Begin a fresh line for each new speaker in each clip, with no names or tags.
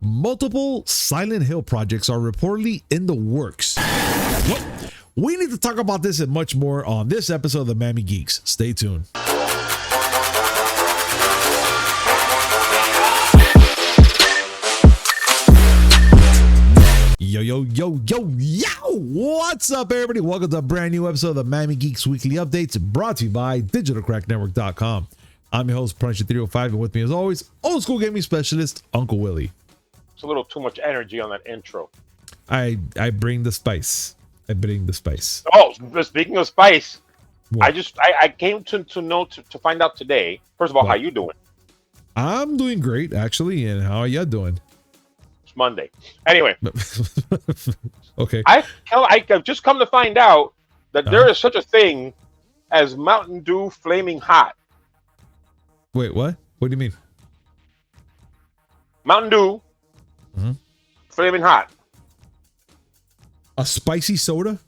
multiple Silent Hill projects are reportedly in the works. Well, we need to talk about this and much more on this episode of the Miami Geeks. Stay tuned. Yo, what's up, everybody? Welcome to a brand new episode of the Miami Geeks Weekly Updates, brought to you by digitalcracknetwork.com. I'm your host, Punisher 305, and with me as always, old school gaming specialist, Uncle Willie.
It's a little too much energy on that intro.
I bring the spice.
Oh, speaking of spice,
What?
I came to know to find out today. First of all,
What?
how you doing?
I'm doing great, actually, and how are you doing?
It's Monday. Anyway,
Okay.
I've just come to find out that there is such a thing as Mountain Dew Flaming Hot.
Wait, what? What do you mean?
Mountain Dew Flaming Hot.
A spicy soda?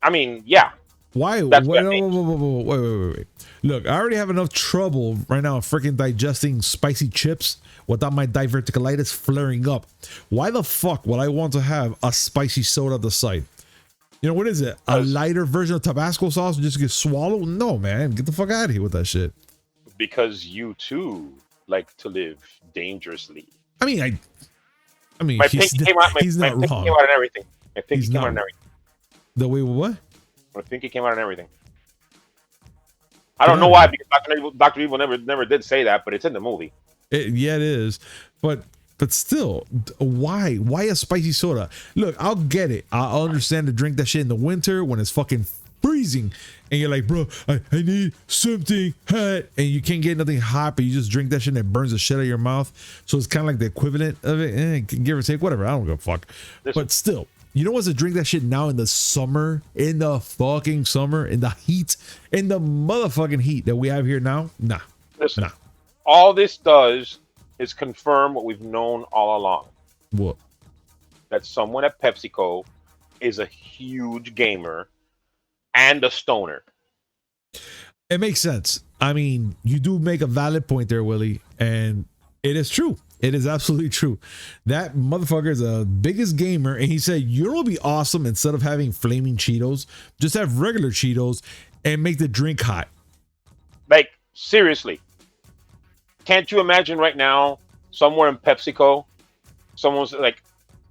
I mean, yeah.
Why?
That's
Wait,
what it means.
wait. Look, I already have enough trouble right now freaking digesting spicy chips without my diverticulitis flaring up. Why the fuck would I want to have a spicy soda at the side? You know, what is it? A lighter version of Tabasco sauce and just get swallowed? No, man. Get the fuck out of here with that shit.
Because you too like to live dangerously.
I mean,
My pinky came out.
He's
My
not
pinky
wrong.
came out and everything. My pinky
He's
came out
not.
and everything.
The way what?
My pinky came out and everything. I don't know why, because Dr. Evil never did say that, but it's in the movie.
Yeah, it is. But still, why? Why a spicy soda? Look, I'll get it. I'll understand to drink that shit in the winter when it's fucking freezing and you're like, bro, I need something hot, and you can't get nothing hot, but you just drink that shit and it burns the shit out of your mouth. So it's kind of like the equivalent of it. Give or take, whatever. I don't give a fuck. But still, you know what's to drink that shit now in the summer, in the fucking summer, in the heat, in the motherfucking heat that we have here now? Nah.
Listen,
Nah.
all this does is confirm what we've known all along.
What?
That someone at PepsiCo is a huge gamer and a stoner.
It makes sense. I mean, you do make a valid point there, Willie, and it is true. It is absolutely true. That motherfucker is the biggest gamer, and he said, you know what would be awesome? Instead of having flaming Cheetos, just have regular Cheetos and make the drink hot.
Like, seriously. Can't you imagine right now, somewhere in PepsiCo, someone's like,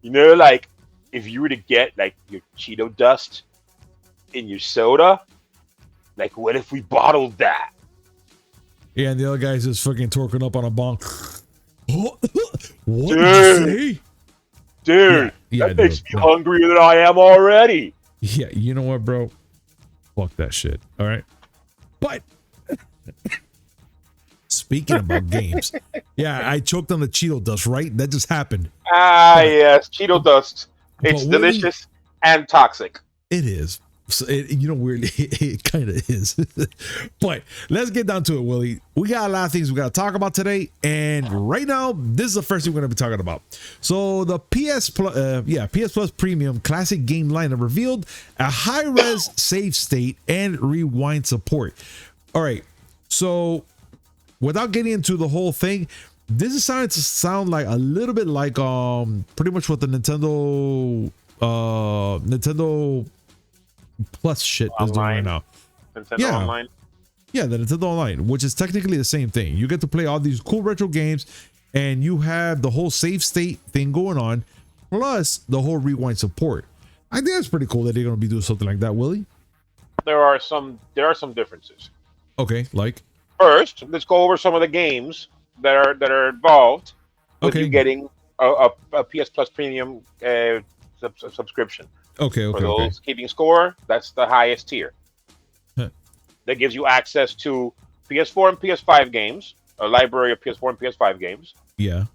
like, if you were to get, like, your Cheeto dust in your soda, like, what if we bottled that?
Yeah, and the other guy's just fucking torquing up on a bong. What did you say?
Dude,
Yeah,
that makes me hungrier than I am already.
Yeah, you know what, bro? Fuck that shit. All right. But speaking about games, yeah, I choked on the Cheeto dust, right? That just happened.
Yes, Cheeto dust. It's
But Willie,
delicious and toxic.
it is. So weirdly, it kind of is. But let's get down to it, Willie. We got a lot of things we got to talk about today, and right now, this is the first thing we're going to be talking about. So the PS Plus Premium Classic game lineup revealed a high-res save state and rewind support. All right, so without getting into the whole thing, this is starting to sound like a little bit like pretty much what the Nintendo Plus shit is doing right now.
Nintendo Online.
Yeah, the Nintendo Online, which is technically the same thing. You get to play all these cool retro games, and you have the whole save state thing going on, plus the whole rewind support. I think that's pretty cool that they're going to be doing something like that, Willie.
There are some differences.
Okay, like?
First, let's go over some of the games that are involved with you getting a PS Plus Premium subscription.
Okay.
For those keeping score, that's the highest tier.
Huh.
That gives you access to PS4 and PS5 games, a library of PS4 and PS5 games.
Yeah.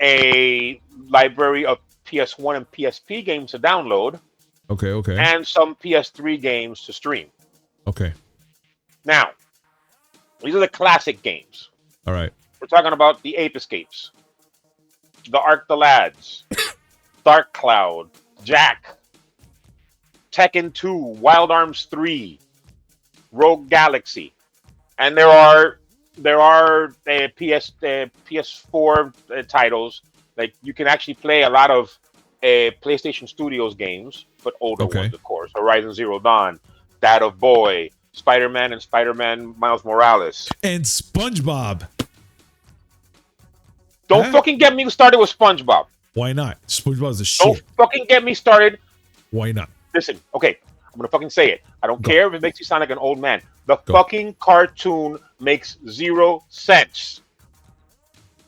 A library of PS1 and PSP games to download.
Okay.
And some PS3 games to stream.
Okay.
Now, these are the classic games.
All right.
We're talking about the Ape Escapes, the Arc the Lads, Dark Cloud, Jack, Tekken 2, Wild Arms 3, Rogue Galaxy. And there are there are PS4 titles. Like you can actually play a lot of PlayStation Studios games, but older
Okay.
ones, of course. Horizon Zero Dawn, That of Boy, Spider-Man and Spider-Man Miles Morales.
And SpongeBob.
Don't fucking get me started with SpongeBob.
Why not? SpongeBob is a
Don't
shit.
fucking get me started.
Why not?
Listen, okay, I'm gonna fucking say it. I don't care if it makes you sound like an old man. The
Go.
fucking cartoon makes 0 sense.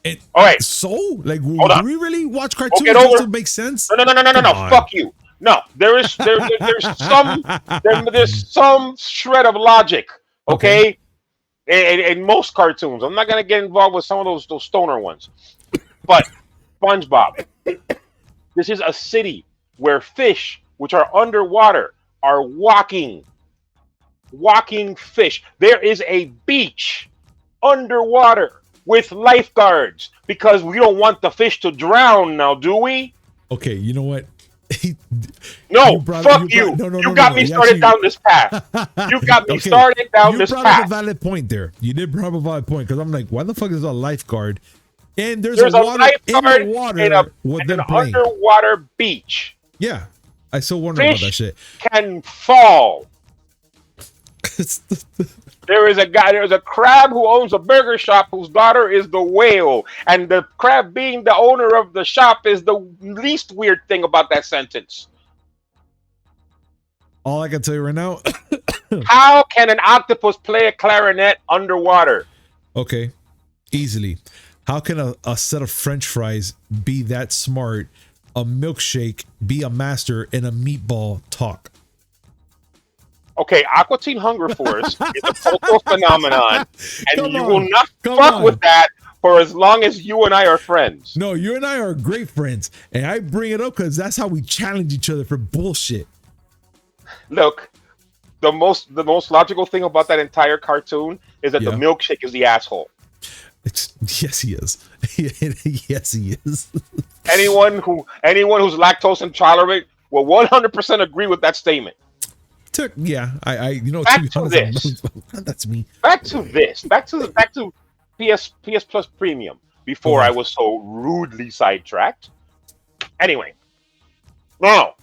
And
All right.
So, like, do
Hold on.
we really watch cartoons
get
just
over-
to make sense?
No.
Come on.
Fuck you. No, there's some shred of logic. Okay. In most cartoons, I'm not gonna get involved with some of those stoner ones. But SpongeBob, this is a city where fish, which are underwater, are walking fish. There is a beach underwater with lifeguards because we don't want the fish to drown now, do we?
Okay, you know what?
No, fuck you. You got me started down this path. You got me started down this
path. You brought up a
path.
valid point there. You did bring up a valid point because I'm like, why the fuck is there a lifeguard? And there's
There's
a
a
water
lifeguard
in the water
in
with
an
them playing.
underwater beach.
Yeah, I still wonder about that
Fish
shit.
can fall. There's a crab who owns a burger shop whose daughter is the whale. And the crab being the owner of the shop is the least weird thing about that sentence.
All I can tell you right now.
How can an octopus play a clarinet underwater?
Okay, easily. How can a set of French fries be that smart? A milkshake be a master and a meatball talk?
Okay, Aqua Teen Hunger Force is a cultural phenomenon, and
Come
you
on,
will not
come
fuck
on.
with that for as long as you and I are friends.
No, you and I are great friends, and I bring it up because that's how we challenge each other for bullshit.
Look, the most logical thing about that entire cartoon is that the
Yeah.
milkshake is the asshole.
Yes, he is. Yes, he is.
Anyone who's lactose intolerant will 100% agree with that statement.
Yeah, you know,
Back
to be
to
honest,
this.
that's me.
Back to PS Plus Premium before I was so rudely sidetracked. Anyway, now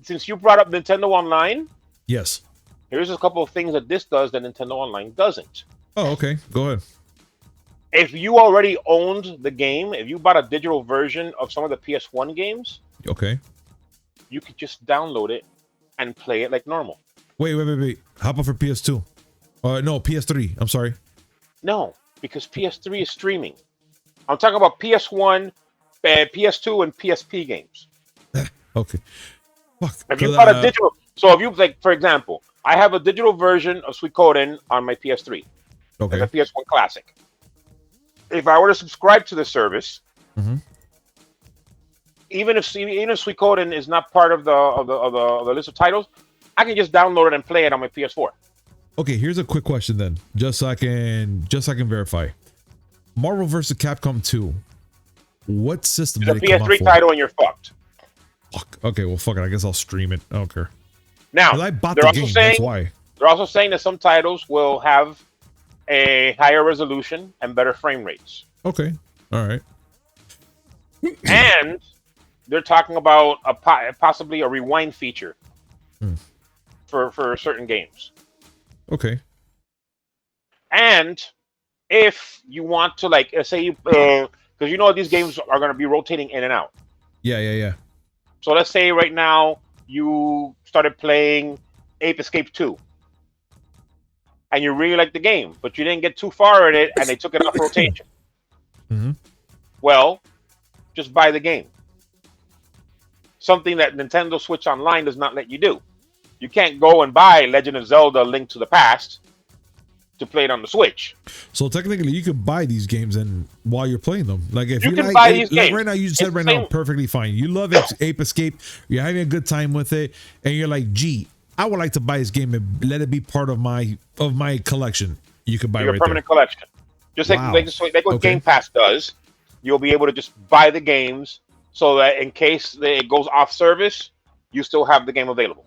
since you brought up Nintendo Online,
Yes.
here's a couple of things that this does that Nintendo Online doesn't.
Oh, okay. Go ahead.
If you already owned the game, if you bought a digital version of some of the PS1 games,
Okay.
you could just download it and play it like normal.
Wait. How about for PS2? No, PS3. I'm sorry.
No, because PS3 is streaming. I'm talking about PS1, PS2, and PSP games.
Okay. Fuck.
If you got a digital, so if you like, for example, I have a digital version of Suikoden on my PS3,
Okay.
like a PS1 Classic. If I were to subscribe to the service,
Mhm.
even if Suikoden is not part of the list of titles, I can just download it and play it on my PS4.
Okay, here's a quick question then, just so I can verify. Marvel vs. Capcom 2. What system
It's a
did it come out
PS3
for?
title, and you're fucked.
Fuck. Okay, well, fuck it. I guess I'll stream it. I don't care.
Now,
'Cause I bought
they're
the
also
game.
saying
That's why.
they're also saying that some titles will have a higher resolution and better frame rates.
Okay. All right.
And they're talking about possibly a rewind feature for certain games.
Okay.
And if you want to, like, say you, because you know these games are going to be rotating in and out.
Yeah.
So let's say right now you started playing Ape Escape 2. And you really like the game, but you didn't get too far in it, and they took it off rotation.
Mhm.
Well, just buy the game. Something that Nintendo Switch Online does not let you do. You can't go and buy Legend of Zelda: Link to the Past to play it on the Switch.
So technically, you could buy these games and while you're playing them, like if
You
you
can
like,
buy these
like
games.
right now, you said
It's
right
the
now,
same-
perfectly fine. You love Ape Escape. You're having a good time with it, and you're like, gee, I would like to buy this game and let it be part of my collection. You could buy
Your
right
permanent
there.
collection. Just
Wow.
like what
Okay.
Game Pass does. You'll be able to just buy the games so that in case it goes off service, you still have the game available.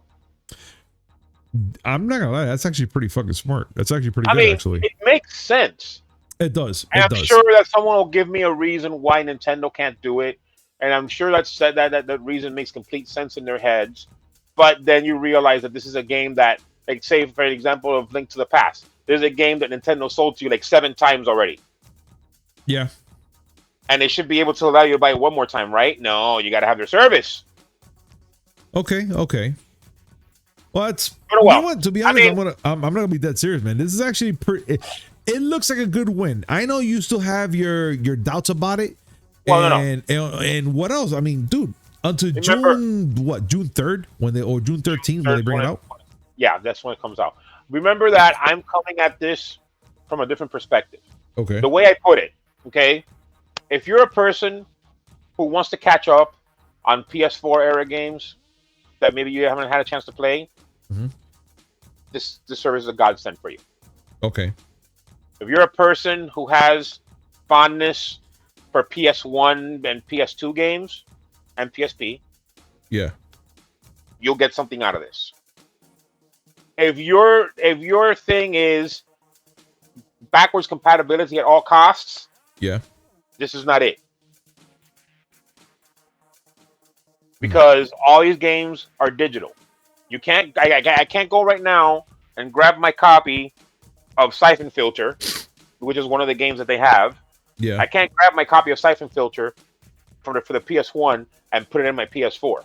I'm not gonna lie, that's actually pretty fucking smart. That's actually pretty
I
good,
mean,
actually.
it makes sense.
It does.
And
It
I'm
does.
sure that someone will give me a reason why Nintendo can't do it, and I'm sure that reason makes complete sense in their heads. But then you realize that this is a game that, like, say for an example of Link to the Past, there's a game that Nintendo sold to you like 7 times already,
Yeah.
and they should be able to allow you to buy it one more time, right? No, you got to have their service.
Okay. Okay. Well, it's
But
you know
well,
what? To be
I
honest,
mean,
I'm not gonna be dead serious, man. This is actually pretty. It looks like a good win. I know you still have your doubts about it,
well, no.
and what else? I mean, dude, until
Remember,
June 3rd when they or June 13th when they bring it out.
yeah, that's when it comes out. Remember that I'm coming at this from a different perspective.
Okay.
The way I put it, okay? If you're a person who wants to catch up on PS4 era games that maybe you haven't had a chance to play,
Mhm.
this service is a godsend for you.
Okay.
If you're a person who has fondness for PS1 and PS2 games and PSP,
Yeah.
you'll get something out of this. If your thing is backwards compatibility at all costs,
Yeah.
this is not it. Because all these games are digital. You can't. I can't go right now and grab my copy of Siphon Filter, which is one of the games that they have.
Yeah.
I can't grab my copy of Siphon Filter for the PS1 and put it in my PS4.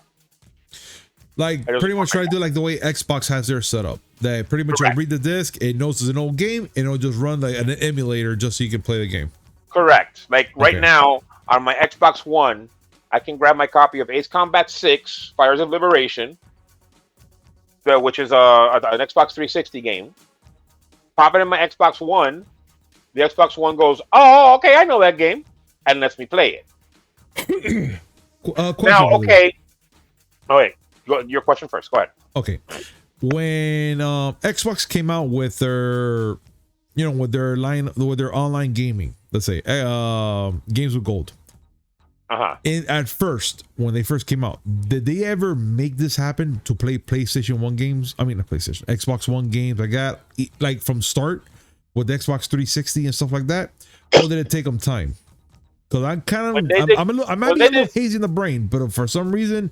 Like pretty much try to do like the way Xbox has their setup. That pretty much
Correct.
read the disc, it knows it's an old game, and it'll just run like an emulator just so you can play the game.
Correct. Like right
Okay.
now on my Xbox One, I can grab my copy of Ace Combat 6: Fires of Liberation, which is an Xbox 360 game. Pop it in my Xbox One. The Xbox One goes, "Oh, okay, I know that game," and lets me play it.
Question,
Now,
by the way.
okay. Oh wait, your question first. Go ahead.
Okay. When Xbox came out with their, with their online gaming, let's say, games with gold. At first, when they first came out, did they ever make this happen to play PlayStation 1 games? I mean, not PlayStation, Xbox One games like that, like from start with the Xbox 360 and stuff like that? Or did it take them time? Because I'm kind of, I might be a little hazy in the brain, but for some reason,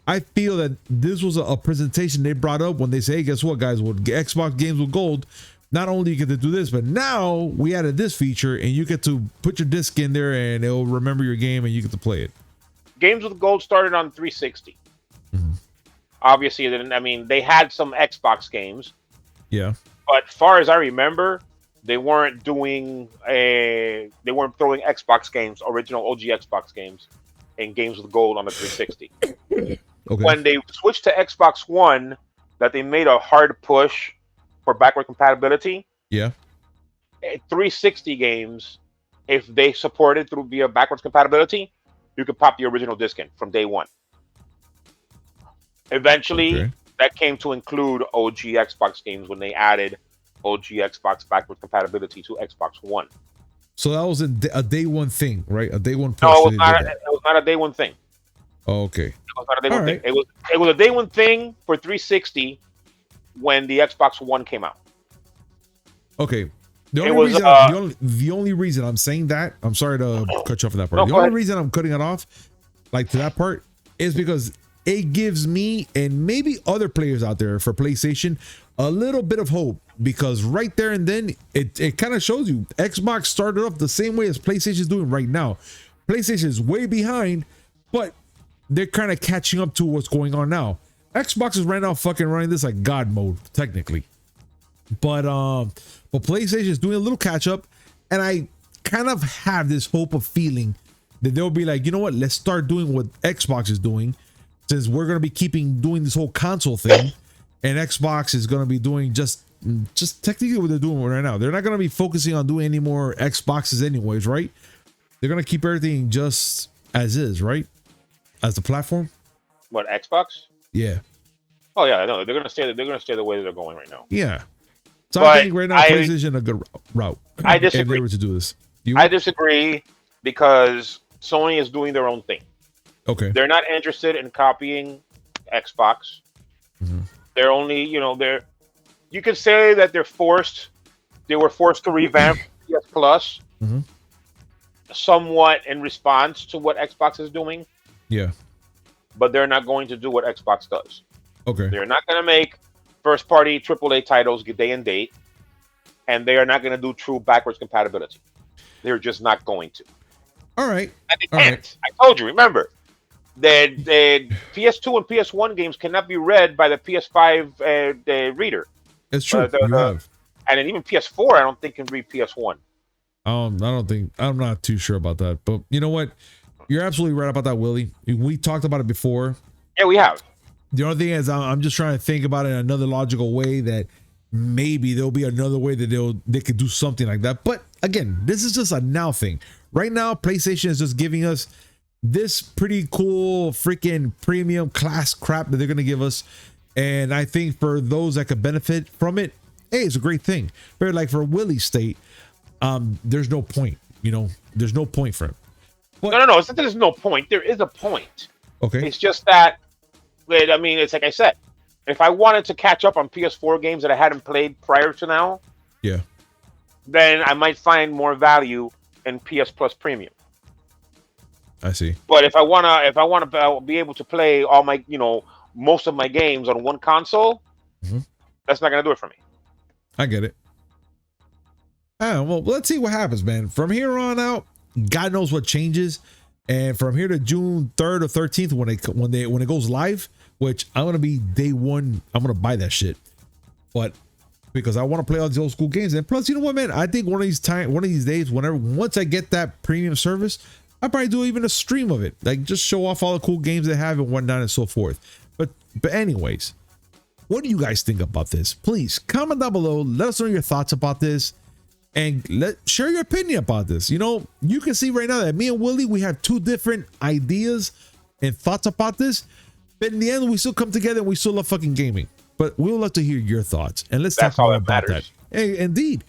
I feel that this was a presentation they brought up when they say, hey, guess what, guys? With Xbox games with gold, not only you get to do this, but now we added this feature and you get to put your disc in there and it'll remember your game and you get to play it.
Games with Gold started on 360.
Mm-hmm.
Obviously, they had some Xbox games.
Yeah.
But as far as I remember, they weren't throwing Xbox games, original OG Xbox games, and Games with Gold on the 360.
Okay.
When they switched to Xbox One, that they made a hard push for backward compatibility.
Yeah.
360 games, if they supported through via backwards compatibility, you could pop the original disc in from day one. Eventually, that came to include OG Xbox games when they added OG Xbox backward compatibility to Xbox One.
So that was a day one thing, right? A day one push.
No, it was not a day one thing.
Oh, okay.
It was not a day one thing. It was a day one thing for 360 when the Xbox One came out.
Okay. The only reason I'm saying that, I'm sorry to cut you off for that part. The only reason I'm cutting it off, like to that part, is because it gives me and maybe other players out there for PlayStation a little bit of hope, because right there and then it kind of shows you Xbox started off the same way as PlayStation is doing right now. PlayStation is way behind, but they're kind of catching up to what's going on now. Xbox is right now fucking running this like God mode, technically. But PlayStation is doing a little catch up, and I kind of have this hope of feeling that they'll be like, you know what, let's start doing what Xbox is doing, since we're gonna be doing this whole console thing, and Xbox is gonna be doing just technically what they're doing right now. They're not gonna be focusing on doing any more Xboxes anyways, right? They're gonna keep everything just as is, right? As the platform.
What, Xbox?
Yeah.
Oh yeah, no, they're gonna stay the way that they're going right now.
Yeah. So I think right now PlayStation a good route.
I disagree.
If they were to do this.
I disagree, because Sony is doing their own thing.
Okay.
They're not interested in copying Xbox.
Mm-hmm.
They're only, you could say that they were forced to revamp PS Plus somewhat in response to what Xbox is doing,
Yeah.
but they're not going to do what Xbox does.
Okay.
They're not going to make first-party AAA titles day and date, and they are not going to do true backwards compatibility. They're just not going to.
All right.
And they
All
can't.
right.
I told you. Remember, the PS2 and PS1 games cannot be read by the PS5 the reader.
It's true. You have.
And then even PS4, I don't think can read PS1.
I don't think, I'm not too sure about that, but you know what? You're absolutely right about that, Willie. We talked about it before.
Yeah, we have.
The only thing is, I'm just trying to think about it in another logical way that maybe there'll be another way that they could do something like that. But again, this is just a now thing. Right now, PlayStation is just giving us this pretty cool freaking premium class crap that they're going to give us. And I think for those that could benefit from it, hey, it's a great thing. But like for Willie's state, there's no point, there's no point for him.
No. It's not that there's no point. There is a point.
Okay.
It's just that, I mean, it's like I said, if I wanted to catch up on PS4 games that I hadn't played prior to now,
yeah,
then I might find more value in PS Plus Premium.
I see.
But if I wanna be able to play all my, most of my games on one console, that's not gonna do it for me.
I get it. Well, let's see what happens, man. From here on out, God knows what changes. And from here to June 3rd or 13th, when it goes live, which I'm gonna be day one, I'm gonna buy that shit. But because I want to play all these old school games, and plus, you know what, man? I think one of these days, once I get that premium service, I'll probably do even a stream of it, like just show off all the cool games they have and whatnot and so forth. But anyways, what do you guys think about this? Please comment down below. Let us know your thoughts about this. And share your opinion about this. You can see right now that me and Willie, we have two different ideas and thoughts about this. But in the end, we still come together and we still love fucking gaming. But we would love to hear your thoughts. And let's talk more about that. Hey, indeed.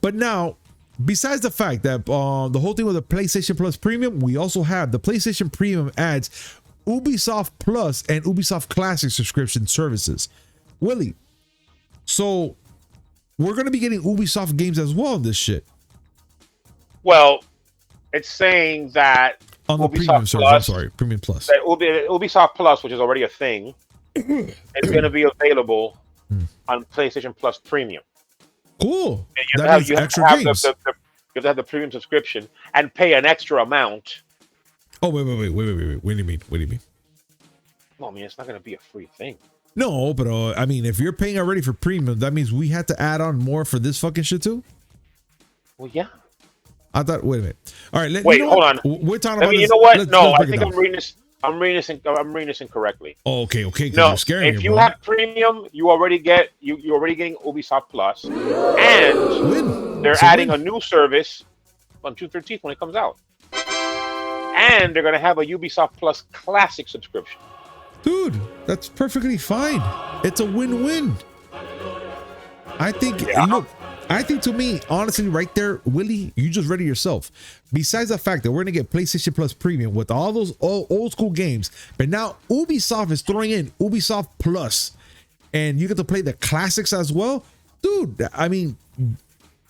But now, besides the fact that the whole thing with the PlayStation Plus Premium, we also have the PlayStation Premium adds Ubisoft Plus and Ubisoft Classic subscription services. Willie, so we're going to be getting Ubisoft games as well in this shit.
Well, it's saying that
on the
Ubisoft
Premium service,
Plus,
I'm sorry, Premium Plus.
That Ubisoft Plus, which is already a thing, is going to be available on PlayStation Plus Premium.
Cool.
You have to have the premium subscription and pay an extra amount.
Oh, wait. What do you mean?
Well, I mean, it's not going to be a free thing.
No, but I mean, if you're paying already for premium, that means we had to add on more for this fucking shit too?
Well, yeah.
I thought, wait a minute. All right,
hold on.
We're talking about this.
You know what? No, I think I'm reading this incorrectly.
Oh, okay.
No,
you're scaring
if
me,
you have premium, you're already getting Ubisoft Plus, and they're adding a new service on June 13th when it comes out, and they're gonna have a Ubisoft Plus Classic subscription.
Dude, that's perfectly fine. It's a win-win. I think.
Yeah.
Look, I think to me, honestly, right there, Willie, you just read it yourself. Besides the fact that we're gonna get PlayStation Plus Premium with all those old school games, but now Ubisoft is throwing in Ubisoft Plus, and you get to play the classics as well, dude. I mean,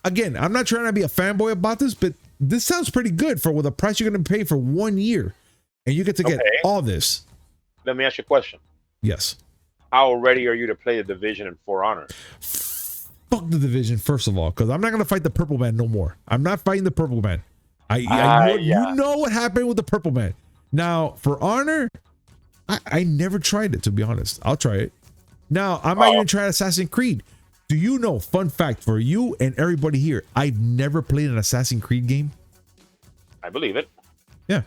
again, I'm not trying to be a fanboy about this, but this sounds pretty good for the price you're gonna pay for 1 year, and you get to get all this.
Let me ask you a question.
Yes.
How ready are you to play The Division and For Honor?
Fuck The Division, first of all, because I'm not going to fight the Purple Man no more. I'm not fighting the Purple Man. You know what happened with the Purple Man. Now, For Honor, I never tried it, to be honest. I'll try it. Now, I might even try Assassin's Creed. Do you know, fun fact for you and everybody here, I've never played an Assassin's Creed game.
I believe it.
Yeah.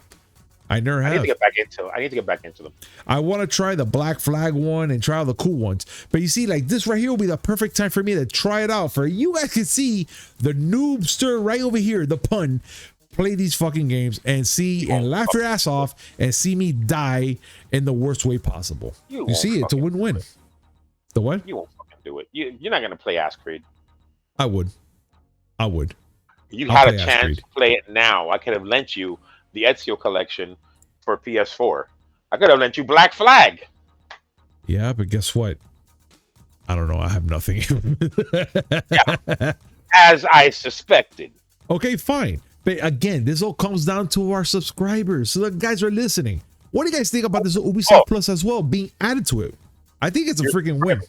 I never have.
I need to get back into them.
I want to try the Black Flag one and try all the cool ones. But you see, like this right here will be the perfect time for me to try it out. For you guys can see the noobster right over here, the pun, play these fucking games and see and laugh your ass off and see me die in the worst way possible. You see, it's a win-win. The what?
You won't fucking do it. You're not going to play Ass Creed.
I would. You
had a chance to play it now. I could have lent you the Ezio collection for PS4. I could have lent you Black Flag.
Yeah, but guess what? I don't know. I have nothing.
Yeah. As I suspected.
Okay, fine. But again, this all comes down to our subscribers. So the guys are listening. What do you guys think about this Ubisoft Plus as well being added to it? I think it's a freaking win.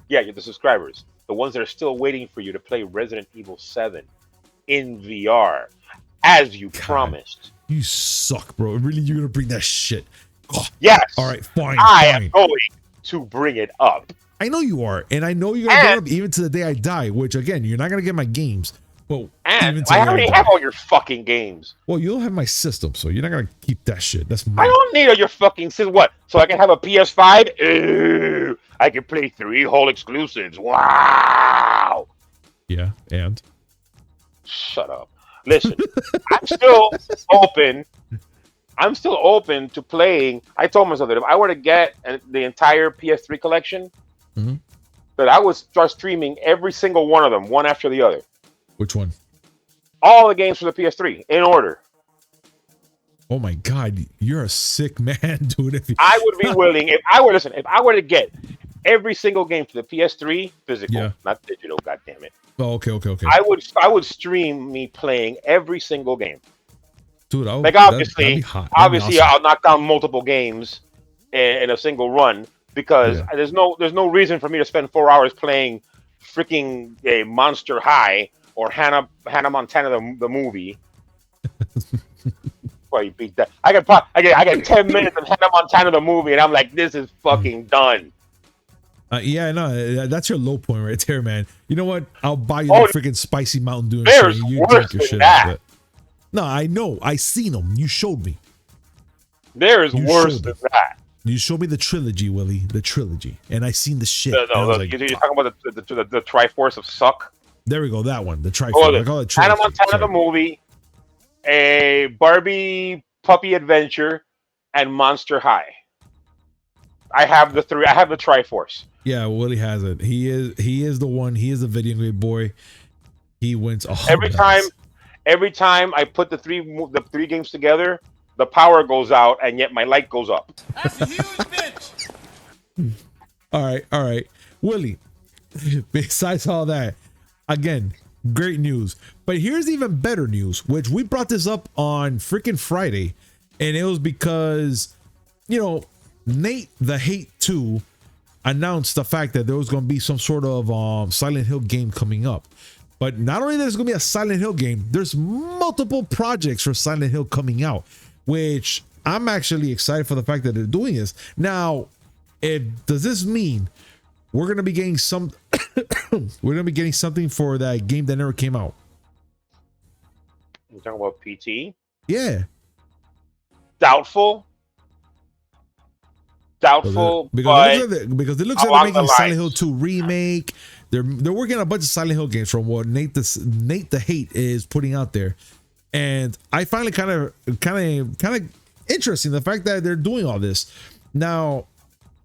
Yeah, you're the subscribers, the ones that are still waiting for you to play Resident Evil 7 in VR, as you promised.
You suck, bro. Really, you're gonna bring that shit? Oh,
yes.
All right, fine.
I am going to bring it up.
I know you are, and I know you're gonna bring it up even to the day I die. Which again, you're not gonna get my games. But
and I already have all your fucking games.
Well, you don't have my system, so you're not gonna keep that shit. That's mine.
I don't need all your fucking system. What? So I can have a PS5? Ew, I can play 3 whole exclusives. Wow.
Yeah, and
shut up. Listen, I'm still open. I'm still open to playing. I told myself that if I were to get the entire PS3 collection, that I would start streaming every single one of them, one after the other.
Which one?
All the games for the PS3 in order.
Oh my God, you're a sick man, dude.
I would be willing if I were to get every single game for the PS3 physical, not digital. God damn it.
Oh, okay.
I would stream me playing every single game.
Dude,
obviously,
awesome.
I'll knock down multiple games in a single run because there's no reason for me to spend 4 hours playing freaking a Monster High or Hannah Montana the movie. Well, you beat that. I get 10 minutes of Hannah Montana the movie, and I'm like, this is fucking done.
Yeah, no, that's your low point right there, man. You know what? I'll buy you the freaking spicy Mountain Dew.
There's worse than that.
No, I know. I seen them. You showed me.
There is worse than that.
You showed me the trilogy, Willie. The trilogy, and I seen the shit.
You're talking about the Triforce of Suck.
There we go. That one, the Triforce. I call it
Hannah Montana the movie, a Barbie Puppy Adventure, and Monster High. I have the three. I have the Triforce.
Yeah, Willie has it. He is the one. He is the video game boy. He wins all
every time I put the three games together, the power goes out and yet my light goes up.
That's a huge bitch.
All right, Willie. Besides all that, again, great news. But here's even better news, which we brought this up on freaking Friday, and it was because, Nate the Hate 2 announced the fact that there was going to be some sort of Silent Hill game coming up. But not only there's going to be a Silent Hill game, there's multiple projects for Silent Hill coming out, which I'm actually excited for the fact that they're doing this. Now, does this mean we're going to be getting something for that game that never came out?
You're talking about PT?
Yeah.
Doubtful,
because it looks like they're making Silent Hill 2 remake. They're working on a bunch of Silent Hill games from what Nate the Hate is putting out there, and I find it kind of interesting the fact that they're doing all this. Now,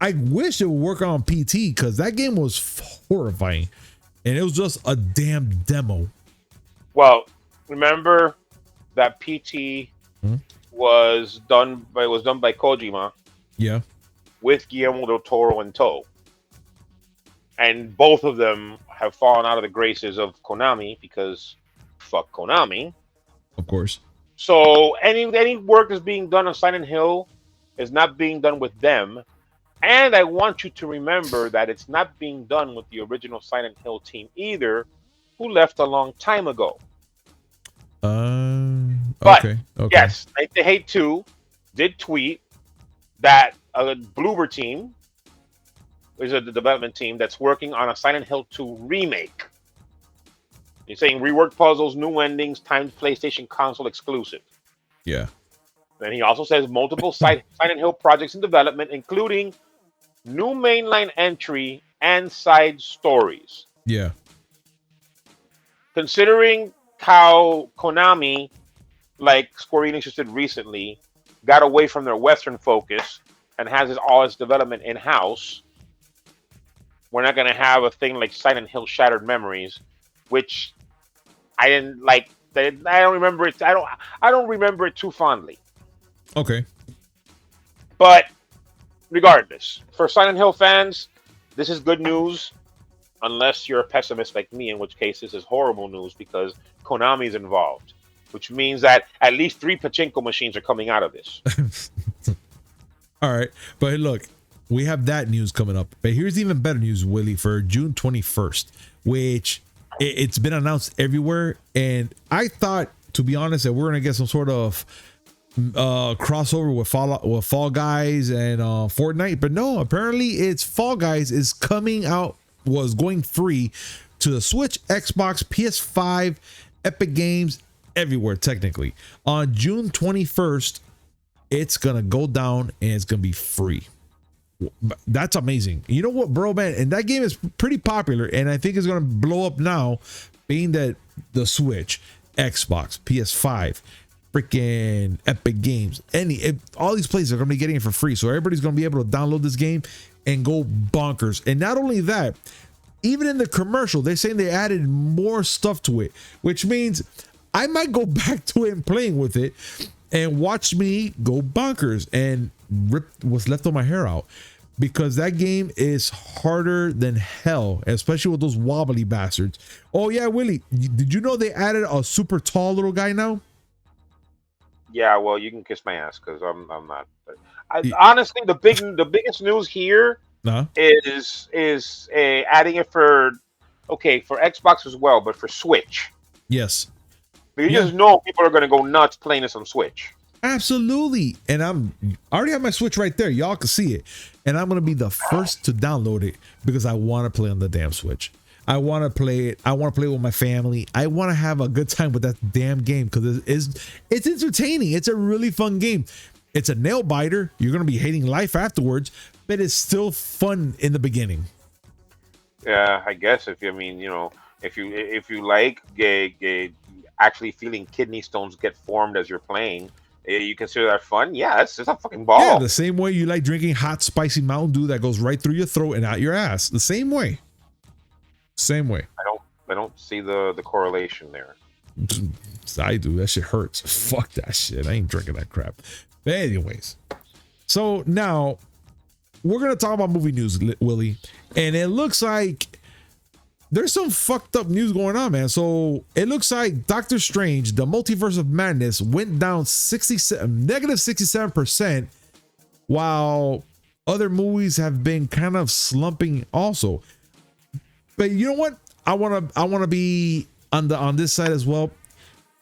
I wish it would work on PT because that game was horrifying, and it was just a damn demo.
Well, remember that PT was done by Kojima.
Yeah.
With Guillermo del Toro in tow. And both of them have fallen out of the graces of Konami because fuck Konami.
Of course.
So any work that's being done on Silent Hill is not being done with them. And I want you to remember that it's not being done with the original Silent Hill team either, who left a long time ago.
Okay.
Yes, Night the Hate 2 did tweet that a Bloober team is the development team that's working on a Silent Hill 2 remake. He's saying reworked puzzles, new endings, timed PlayStation console exclusive.
Yeah.
Then he also says multiple Silent Hill projects in development, including new mainline entry and side stories.
Yeah.
Considering how Konami, like Square Enix just did recently, got away from their Western focus and has all its development in-house, we're not going to have a thing like Silent Hill Shattered Memories, which I didn't like. I don't remember it. I don't remember it too fondly.
Okay.
But regardless, for Silent Hill fans, this is good news, unless you're a pessimist like me, in which case this is horrible news because Konami's involved. which means that at least 3 pachinko machines are coming out of this.
All right, but look, we have that news coming up. But here's even better news, Willie, for June 21st, which it's been announced everywhere. And I thought, to be honest, that we're gonna get some sort of crossover with Fall Guys and Fortnite, but no, apparently it's Fall Guys is coming out, was going free to the Switch, Xbox, PS5, Epic Games, everywhere technically. On June 21st, it's gonna go down and it's gonna be free. That's amazing. You know what, bro, man? And that game is pretty popular, and I think it's gonna blow up now, being that the Switch, Xbox, PS5, freaking Epic Games, all these places are gonna be getting it for free. So everybody's gonna be able to download this game and go bonkers. And not only that, even in the commercial, they're saying they added more stuff to it, which means I might go back to it and playing with it and watch me go bonkers and rip what's left of my hair out, because that game is harder than hell, especially with those wobbly bastards. Oh yeah, Willie, did you know they added a super tall little guy now?
Yeah, well, you can kiss my ass because I'm not. But honestly, the biggest news here is adding it for Xbox as well, but for Switch.
Yes.
But you just know people are gonna go nuts playing this on Switch.
Absolutely. And I already have my Switch right there. Y'all can see it. And I'm gonna be the first to download it because I want to play on the damn Switch. I want to play it. I want to play with my family. I want to have a good time with that damn game because it's entertaining. It's a really fun game. It's a nail biter. You're gonna be hating life afterwards, but it's still fun in the beginning.
Yeah, I guess if you like actually feeling kidney stones get formed as you're playing, you consider that fun? Yeah, it's a fucking ball.
Yeah, the same way you like drinking hot, spicy Mountain Dew that goes right through your throat and out your ass. The same way. Same way.
I don't see the correlation there.
I do. That shit hurts. Fuck that shit. I ain't drinking that crap. But anyways, so now we're gonna talk about movie news, Willie, and it looks like there's some fucked up news going on, man. So it looks like Doctor Strange, the Multiverse of Madness, went down -67%, while other movies have been kind of slumping also. But you know what? I wanna be on this side as well.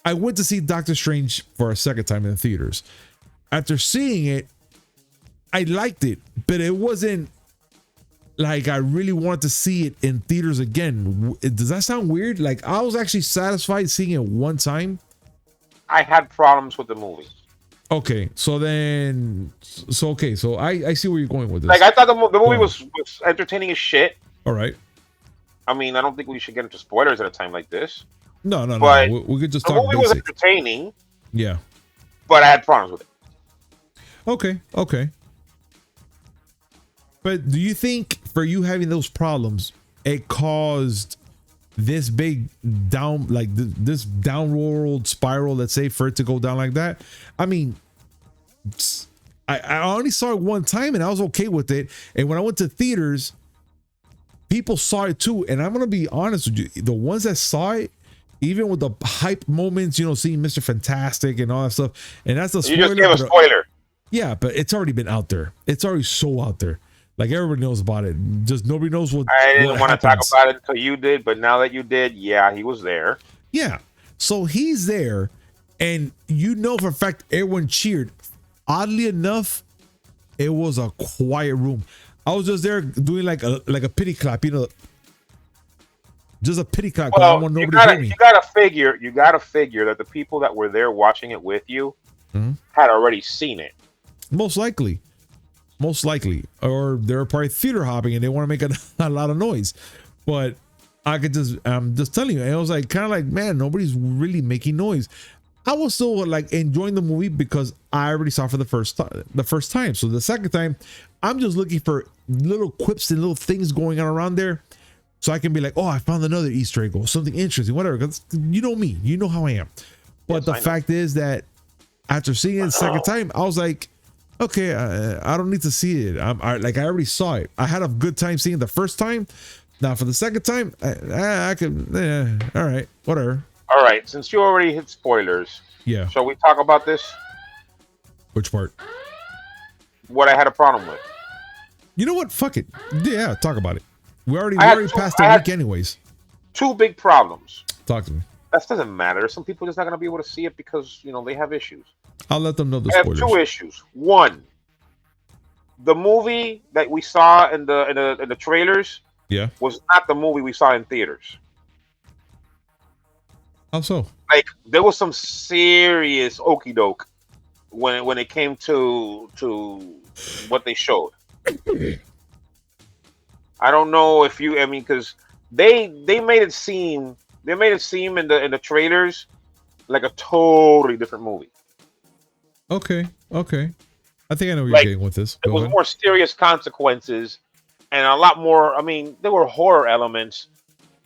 I went to see Doctor Strange for a second time in the theaters. After seeing it, I liked it, but it wasn't like I really wanted to see it in theaters again. Does that sound weird? Like, I was actually satisfied seeing it one time.
I had problems with the movie.
Okay, so I see where you're going with this.
Like, I thought the movie was entertaining as shit.
All right.
I mean, I don't think we should get into spoilers at a time like this.
No.
But
we could just
the
talk
movie
basic.
was entertaining.
Yeah.
But I had problems with it.
Okay. But do you think for you having those problems, it caused this big down, like this downward spiral, let's say, for it to go down like that? I mean, I only saw it one time and I was okay with it. And when I went to theaters, people saw it too. And I'm going to be honest with you, the ones that saw it, even with the hype moments, seeing Mr. Fantastic and all that stuff. And that's the spoiler.
You just gave a spoiler.
Yeah, but it's already been out there. It's already so out there. Like, everybody knows about it. Just nobody knows what.
I didn't want to talk about it until you did, but now that you did, yeah, he was there.
Yeah. So he's there, and for a fact everyone cheered. Oddly enough, it was a quiet room. I was just there doing like a pity clap, just a pity clap.
Well,
I don't want nobody to hear me.
You gotta figure that the people that were there watching it with you had already seen it.
Most likely, or they're probably theater hopping and they want to make a lot of noise. But I'm just telling you, and I was like, kind of like, man, nobody's really making noise. I was still like enjoying the movie because I already saw it for the first time. So the second time, I'm just looking for little quips and little things going on around there, so I can be like, oh, I found another Easter egg or something interesting, whatever. Because you know me, you know how I am. But the fact is that after seeing it the second time, I was like, okay, I don't need to see it. I already saw it. I had a good time seeing it the first time. Now for the second time, I could, all right, whatever.
All right, since you already hit spoilers,
Yeah.
shall we talk about this?
Which part?
What I had a problem with.
You know what? Fuck it. Yeah, talk about it. We
I
already
had two-
passed
I
the
had-
week anyways.
Two big problems.
Talk to me.
That doesn't matter. Some people are just not going to be able to see it because they have issues.
I'll let them know the
I have
spoilers.
two issues. One, the movie that we saw in the trailers
Yeah.
was not the movie we saw in theaters.
How so?
Like there was some serious okey doke when it came to what they showed. I don't know if you. I mean, because they made it seem in the trailers like a totally different movie.
Okay. I think I know where
Like,
you're getting with this.
It
Go
was
ahead.
more serious consequences and a lot more. I mean, there were horror elements,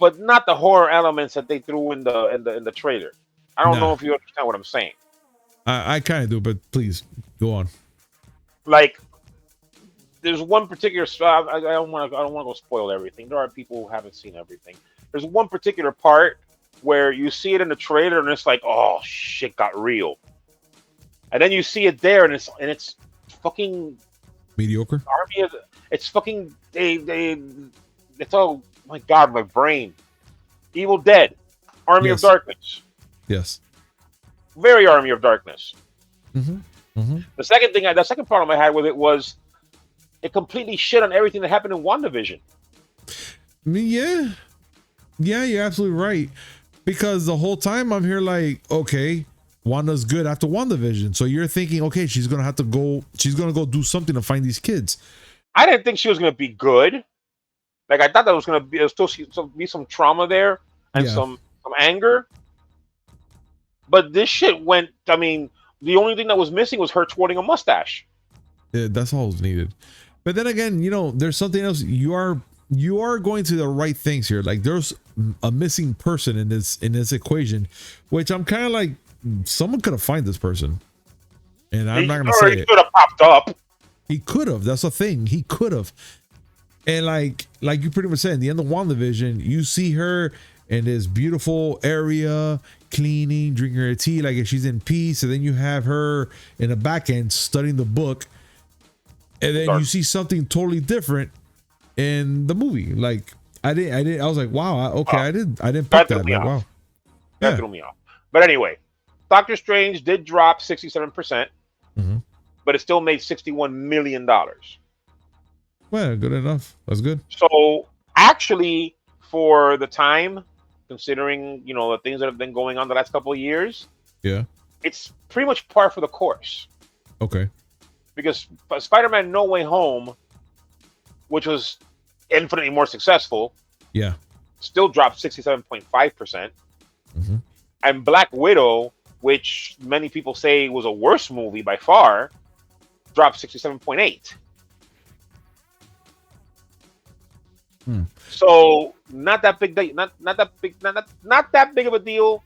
but not the horror elements that they threw in the trailer. I don't
Nah.
know if you understand what I'm saying.
I kind of do, but please go on.
Like, there's one particular. I don't want to go spoil everything. There are people who haven't seen everything. There's one particular part where you see it in the trailer and it's like, oh shit, got real. And then you see it there and it's fucking
Mediocre.
army of. It's fucking It's oh my god, my brain. Evil Dead, Army of
Yes.
Darkness,
Yes.
very Army of Darkness.
Mm-hmm.
The second problem I had with it was it completely shit on everything that happened in WandaVision.
Yeah, you're absolutely right. Because the whole time I'm here like, okay, Wanda's good after WandaVision. So you're thinking, okay, she's gonna go do something to find these kids.
I didn't think she was gonna be good. Like I thought that was gonna be still be some trauma there and
Yeah.
some anger. But this shit went. I mean, the only thing that was missing was her twirling a mustache.
Yeah, that's all was needed. But then again, there's something else. You are going to the right things here. Like there's a missing person in this equation, which I'm kind of like, someone could have found this person, and I'm not gonna say it.
Could have popped up.
He could have. That's the thing. He could have. And like you pretty much said, in the end of WandaVision, you see her in this beautiful area, cleaning, drinking her tea, like if she's in peace. And then you have her in the back end studying the book. And then you see something totally different in the movie. Like I was like, wow, okay, I didn't pick
That
that.
threw me
Like,
off.
wow.
That
Yeah.
threw me off. But anyway, Doctor Strange did drop 67%,
Mhm.
but it still made $61 million.
Well, good enough. That's good.
So actually, for the time, considering the things that have been going on the last couple of years,
Yeah.
it's pretty much par for the course.
Okay.
Because Spider-Man No Way Home, which was infinitely more successful,
Yeah.
still dropped 67.5%.
Mm-hmm.
And Black Widow, which many people say was a worse movie by far, dropped 67.8. So not that big, not that big of a deal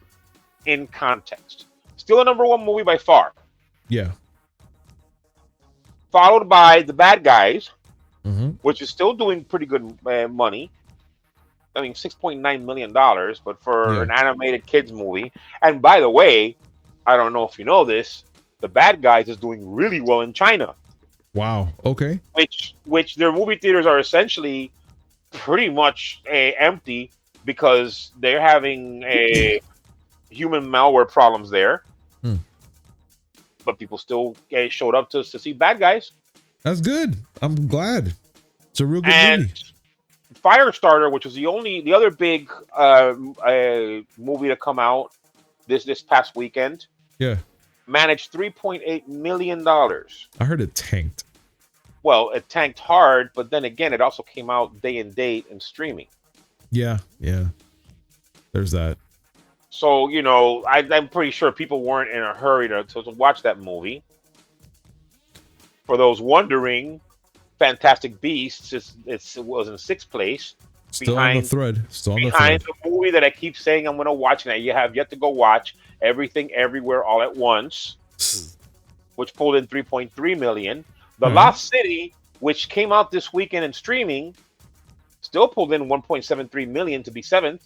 in context. Still a number one movie by far.
Yeah.
Followed by The Bad Guys,
Mm-hmm.
which is still doing pretty good money. I mean, $6.9 million, but for an animated kids movie. And by the way, I don't know if you know this, The Bad Guys is doing really well in China.
Wow. Okay.
Which their movie theaters are essentially pretty much empty because they're having human malware problems there. But people still showed up to see Bad Guys.
That's good. I'm glad. It's a real good
And
movie.
Firestarter, which was the other big movie to come out this past weekend,
Yeah.
managed $3.8 million.
I heard it tanked.
Well, it tanked hard, but then again, it also came out day and date and streaming.
Yeah. There's that.
So, I'm pretty sure people weren't in a hurry to watch that movie. For those wondering, Fantastic Beasts it was in sixth place.
Still on the thread.
Behind the movie that I keep saying I'm going to watch, and you have yet to go watch, Everything Everywhere All at Once, which pulled in 3.3 million. The Lost City, which came out this weekend in streaming, still pulled in 1.73 million to be seventh.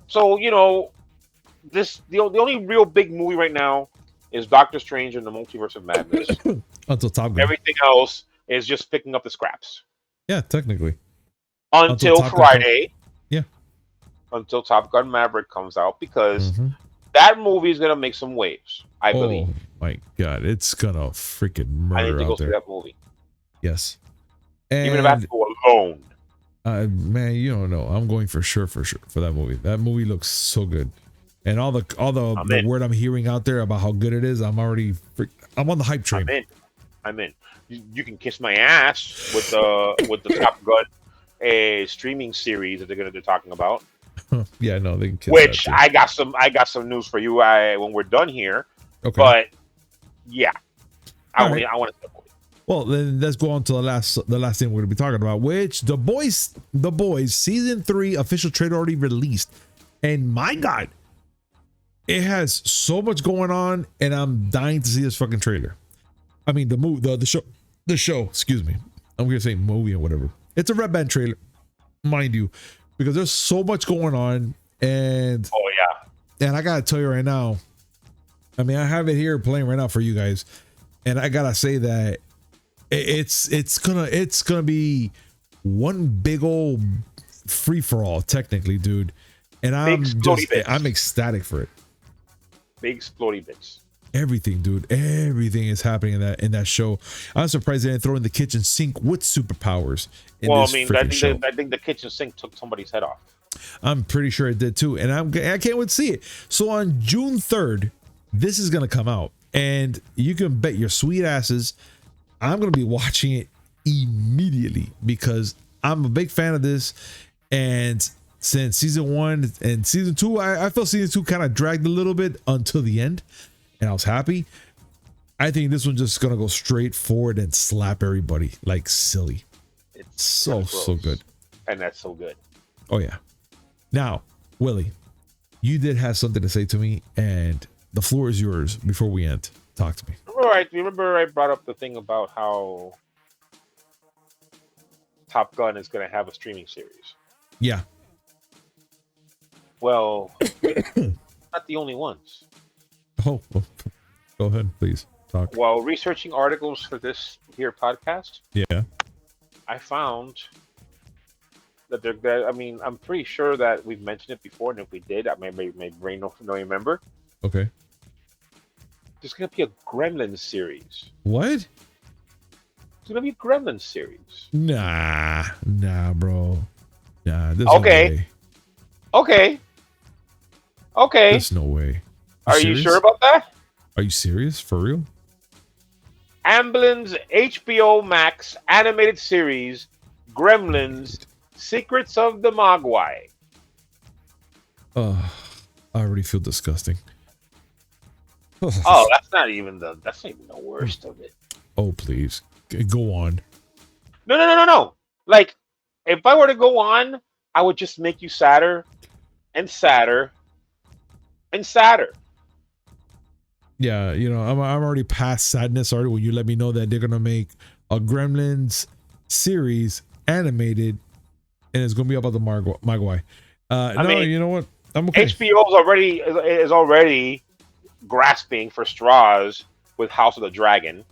So the only real big movie right now is Doctor Strange and the Multiverse of Madness.
Until Top Gun.
Everything else is just picking up the scraps
Yeah, technically.
until
Top Gun
Friday.
Yeah.
Until Top Gun Maverick comes out, because
Mhm.
that movie is gonna make some waves. I believe.
Oh my god, it's gonna freaking
I need
murder
to go
out
see
there.
that movie,
Yes.
even if I have to
And
go alone.
man, you don't know. I'm going for sure for that movie. That movie looks so good. And all the
in.
word I'm hearing out there about how good it is, I'm already I'm on the hype train.
I'm in. You can kiss my ass with the Top Gun streaming series that they're talking about.
Yeah, no, they can kiss
Which
that too.
I got some news for you when we're done here.
Okay.
But yeah, I
All
want
right.
to see the movie.
Well, then let's go on to the last thing we're gonna be talking about, which the boys season 3 official trailer already released, and my god, it has so much going on, and I'm dying to see this fucking trailer. I mean, the show. Excuse me, I'm gonna say movie or whatever. It's a Red Band trailer, mind you, because there's so much going on, and
Oh yeah,
I gotta tell you right now. I mean, I have it here playing right now for you guys, and I gotta say that it's gonna be one big old free for all, technically, dude. And I'm ecstatic for it.
big explodey bits.
Everything, dude. Everything is happening in that show. I'm surprised they didn't throw in the kitchen sink with superpowers.
Well,
this
I mean,
freaking show.
I think the kitchen sink took somebody's head off.
I'm pretty sure it did too, and I can't wait to see it. So on June 3rd, this is gonna come out, and you can bet your sweet asses I'm gonna be watching it immediately, because I'm a big fan of this. And since season 1 and season 2, I felt season 2 kind of dragged a little bit until the end, and I was happy. I think this one's just gonna go straight forward and slap everybody like silly.
It's
So good.
and that's so good.
Oh yeah. Now, Willie, you did have something to say to me, and the floor is yours before we end. Talk to me.
Remember I brought up the thing about how Top Gun is going to have a streaming series.
Yeah.
Well, not the only ones.
Oh, well, go ahead, please talk.
While researching articles for this here podcast,
Yeah.
I found that I mean, I'm pretty sure that we've mentioned it before, and if we did, my brain don't remember.
Okay.
There's going to be a Gremlins series.
What?
There's going to be a Gremlins series.
Nah, bro. Nah. There's
Okay. Okay.
There's no way.
Are you
serious?
sure about that?
Are you serious? For real?
Amblin's HBO Max animated series, Gremlins: Secrets of the Mogwai.
I already feel disgusting.
Oh, that's not even the worst of it.
Oh, please. Go on.
No. Like, if I were to go on, I would just make you sadder and sadder and sadder.
Yeah, I'm already past sadness already when you let me know that they're gonna make a Gremlins series animated, and it's gonna be about the Mogwai. No,
mean,
you know what? I'm okay.
HBO is already grasping for straws with House of the Dragon.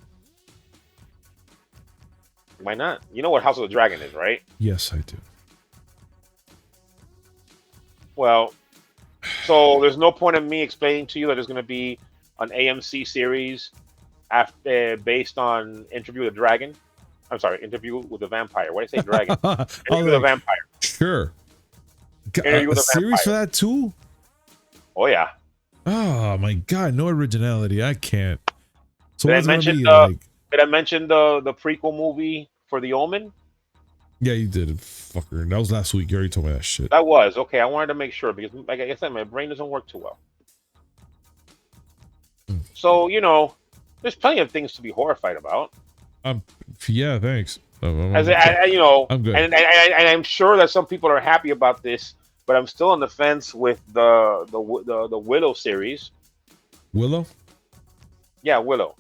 Why not? You know what House of the Dragon is, right?
Yes, I do.
Well, so there's no point in me explaining to you that there's going to be an AMC series based on Interview with the Dragon. I'm sorry, Interview with the Vampire. What did I say, Dragon? Interview with the Vampire.
Sure.
Interview with
A
the
series
Vampire.
for that too?
Oh yeah.
Oh my god, no originality. I can't. So
Did I
what's gonna
mention
be
the
like?
Did I mention the prequel movie for The Omen?
Yeah, you did, fucker. That was last week. You already told me that shit.
That was okay. I wanted to make sure because, like I said, my brain doesn't work too well. So there's plenty of things to be horrified about.
Yeah, thanks.
I'm
good.
And I'm sure that some people are happy about this, but I'm still on the fence with the Willow series.
Willow?
Yeah, Willow.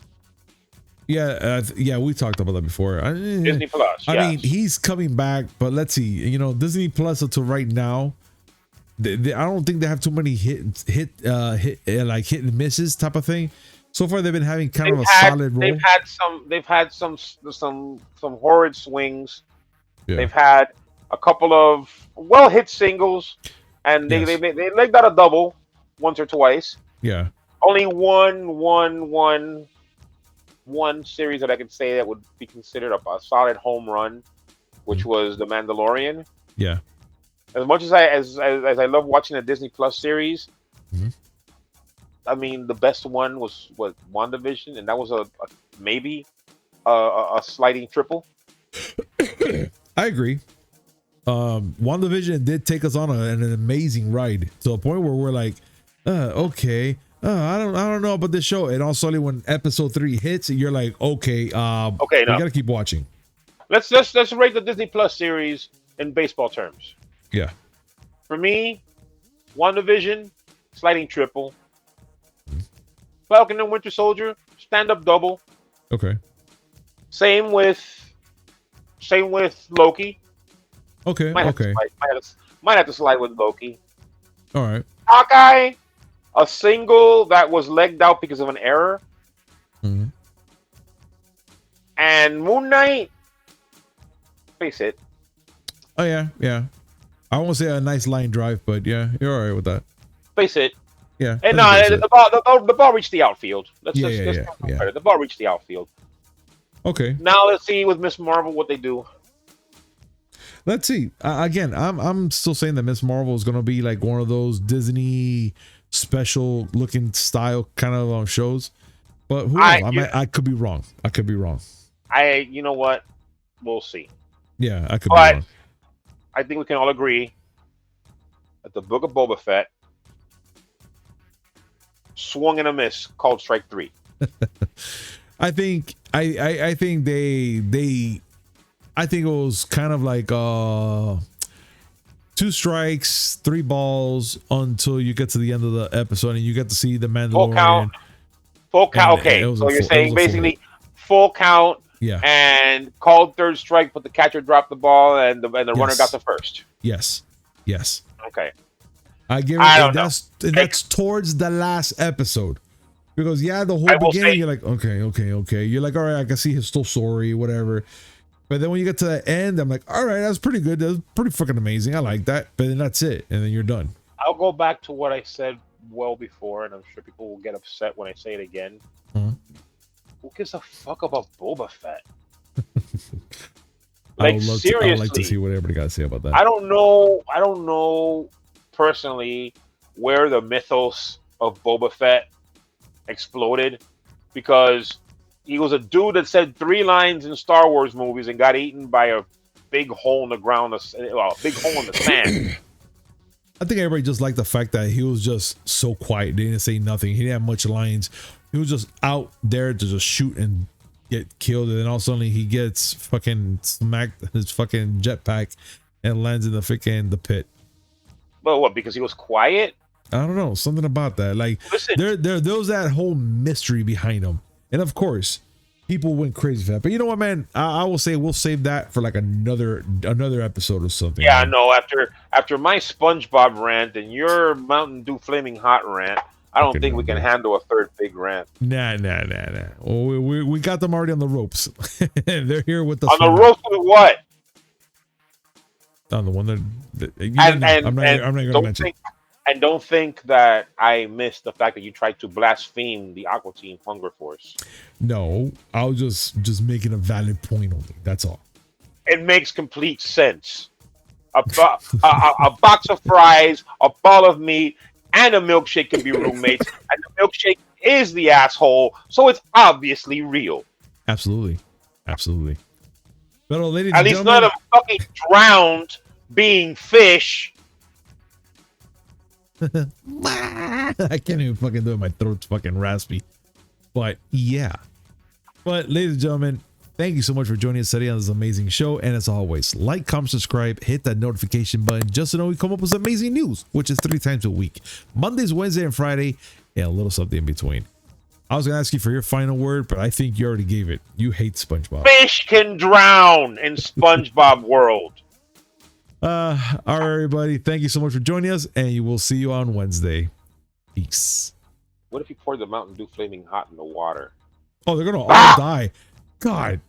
Yeah, we talked about that before.
Disney Plus.
I mean, he's coming back, but let's see. Disney Plus until right now I don't think they have too many hit like hit and misses type of thing. So far, they've been having kind of a solid role.
They've had some horrid swings.
Yeah.
They've had a couple of well hit singles, and they
Yes.
they legged out a double once or twice.
Yeah.
Only one series that I could say that would be considered a solid home run, which was The Mandalorian.
Yeah.
As much as I love watching the Disney Plus series,
Mhm.
I mean the best one was WandaVision, and that was maybe a sliding triple.
I agree. WandaVision did take us on an amazing ride to a point where we're like, okay, I don't know about this show. And also when episode 3 hits, you're like, okay,
Okay,
we gotta keep watching.
let's rate the Disney Plus series in baseball terms.
Yeah.
For me, WandaVision, sliding triple. Falcon and Winter Soldier, stand up double.
Okay.
Same with Loki.
Okay.
Might have,
Okay.
might have to slide with Loki.
All right.
Hawkeye, a single that was legged out because of an error.
Mhm.
And Moon Knight, face it,
Oh yeah. Yeah. I won't say a nice line drive, but yeah, you're all right with that.
face it.
Yeah.
And
that's good.
the ball reached the outfield. Let's
Yeah,
just
yeah,
let's
yeah,
talk
yeah.
about it. The ball reached the outfield.
Okay.
Now let's see with Miss Marvel what they do.
Let's see. Again, I'm still saying that Miss Marvel is gonna be like one of those Disney special looking style kind of shows, but who knows? I could be wrong. I could be wrong.
You know what? We'll see.
Yeah, I could
But-
be wrong.
I think we can all agree that the Book of Boba Fett swung and a miss, called strike 3.
I think I think I think it was kind of like 2 strikes, 3 balls until you get to the end of the episode and you get to see the Mandalorian.
Full count.
And
Okay,
it was
so
a
you're
full- it
saying
was a full
basically full count
Yeah.
and called third strike, but the catcher dropped the ball and the runner
Yes.
got the first.
Yes. Yes.
Okay.
I give
I
it
don't
that's towards the last episode. Because the
I
whole
will
beginning
say-
you're like, okay. You're like, all right, I can see he's still sorry, whatever. But then when you get to the end, I'm like, all right, that's pretty good. That's pretty fucking amazing. I like that. But then that's it. And then you're done.
I'll go back to what I said well before, and I'm sure people will get upset when I say it again.
Mhm.
Who gives a fuck about Boba Fett?
I
Like
would like
seriously,
to see what everybody got to say about that.
I don't know personally where the mythos of Boba Fett exploded, because he was a dude that said 3 lines in Star Wars movies and got eaten by a big hole in the ground, a big hole in the sand.
I think everybody just liked the fact that he was just so quiet. They didn't say nothing. He didn't have much lines. He was just out there to just shoot and get killed. And then all of a sudden he gets fucking smacked his fucking jetpack and lands in the pit.
But what? Because he was quiet?
I don't know. Something about that. Like
Listen.
there was that whole mystery behind him. And of course, people went crazy for that. But you know what, man? I will say we'll save that for like another episode or something.
Yeah,
man.
no. After my SpongeBob rant and your Mountain Dew Flaming Hot rant, I don't
Okay,
think
no,
we can
man.
handle a third big rant.
Nah. Oh, we got them already on the ropes. They're here with us
On the
for-
roast with what?
On the one that you
And,
know,
and,
I'm not
and
going to
don't
mention.
think, and don't think that I missed the fact that you tried to blaspheme the Aqua Team Hunger Force.
No, I was just making a valid point only. That's all.
It makes complete sense. A box of fries, a ball of meat, and a milkshake can be roommates, and the milkshake is the asshole, so it's obviously real.
Absolutely. But ladies
At
and
least
gentlemen,
none of them fucking drowned being fish.
I can't even fucking do it. My throat's fucking raspy. But yeah. But ladies and gentlemen, thank you so much for joining us today on this amazing show. And as always, like, comment, subscribe, hit that notification button just to know we come up with some amazing news, which is 3 times a week. Mondays, Wednesday, and Friday, and a little something in between. I was going to ask you for your final word, but I think you already gave it. You hate SpongeBob.
Fish can drown in SpongeBob world.
All right, everybody. Thank you so much for joining us, and you will see you on Wednesday. Peace.
What if you poured the Mountain Dew flaming hot in the water?
Oh, they're gonna all
Ah!
die. God.